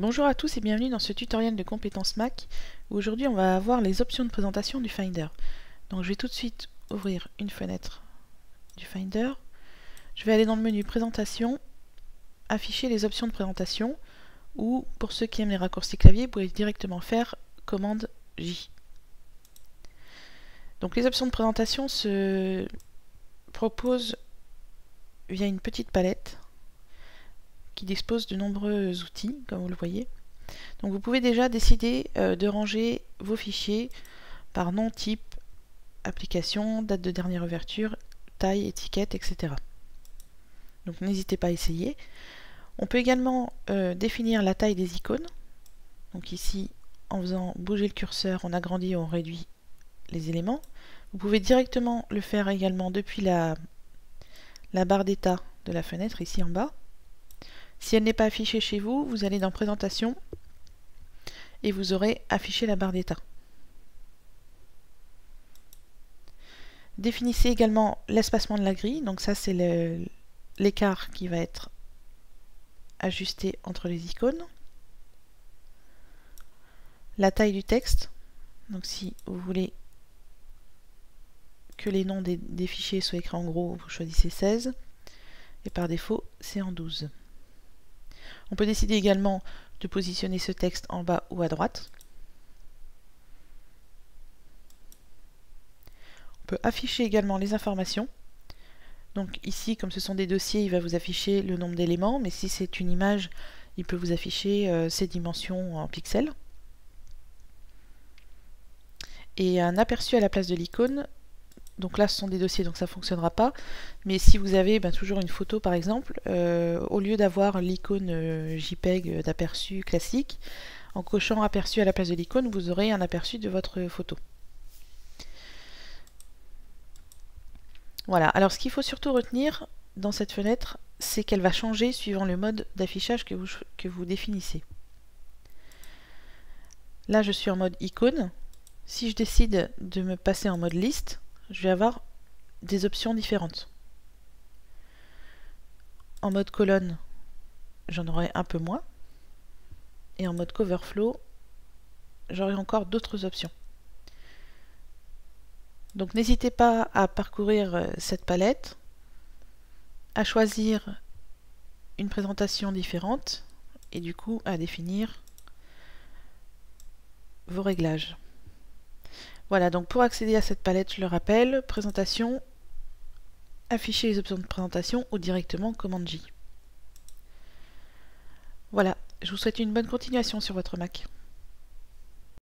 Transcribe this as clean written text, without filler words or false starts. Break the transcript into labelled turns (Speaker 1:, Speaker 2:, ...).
Speaker 1: Bonjour à tous et bienvenue dans ce tutoriel de compétences Mac où aujourd'hui on va voir les options de présentation du Finder. Donc je vais tout de suite ouvrir une fenêtre du Finder. Je vais aller dans le menu présentation, afficher les options de présentation ou pour ceux qui aiment les raccourcis clavier, vous pouvez directement faire commande J. Donc les options de présentation se proposent via une petite palette qui dispose de nombreux outils, comme vous le voyez. Donc vous pouvez déjà décider de ranger vos fichiers par nom, type, application, date de dernière ouverture, taille, étiquette, etc. Donc n'hésitez pas à essayer. On peut également définir la taille des icônes. Donc ici, en faisant bouger le curseur, on agrandit ou on réduit les éléments. Vous pouvez directement le faire également depuis la barre d'état de la fenêtre, ici en bas. Si elle n'est pas affichée chez vous, vous allez dans Présentation et vous aurez affiché la barre d'état. Définissez également l'espacement de la grille, donc ça c'est l'écart qui va être ajusté entre les icônes. La taille du texte, donc si vous voulez que les noms des fichiers soient écrits en gros, vous choisissez 16 et par défaut c'est en 12. On peut décider également de positionner ce texte en bas ou à droite. On peut afficher également les informations. Donc ici, comme ce sont des dossiers, il va vous afficher le nombre d'éléments, mais si c'est une image, il peut vous afficher ses dimensions en pixels. Et un aperçu à la place de l'icône. Donc là, ce sont des dossiers, donc ça ne fonctionnera pas. Mais si vous avez toujours une photo, par exemple, au lieu d'avoir l'icône JPEG d'aperçu classique, en cochant aperçu à la place de l'icône, vous aurez un aperçu de votre photo. Voilà, alors ce qu'il faut surtout retenir dans cette fenêtre, c'est qu'elle va changer suivant le mode d'affichage que vous définissez. Là, je suis en mode icône. Si je décide de me passer en mode liste, je vais avoir des options différentes. En mode colonne, j'en aurai un peu moins. Et en mode coverflow, j'aurai encore d'autres options. Donc n'hésitez pas à parcourir cette palette, à choisir une présentation différente et du coup à définir vos réglages. Voilà, donc pour accéder à cette palette, je le rappelle, présentation, afficher les options de présentation ou directement commande J. Voilà, je vous souhaite une bonne continuation sur votre Mac.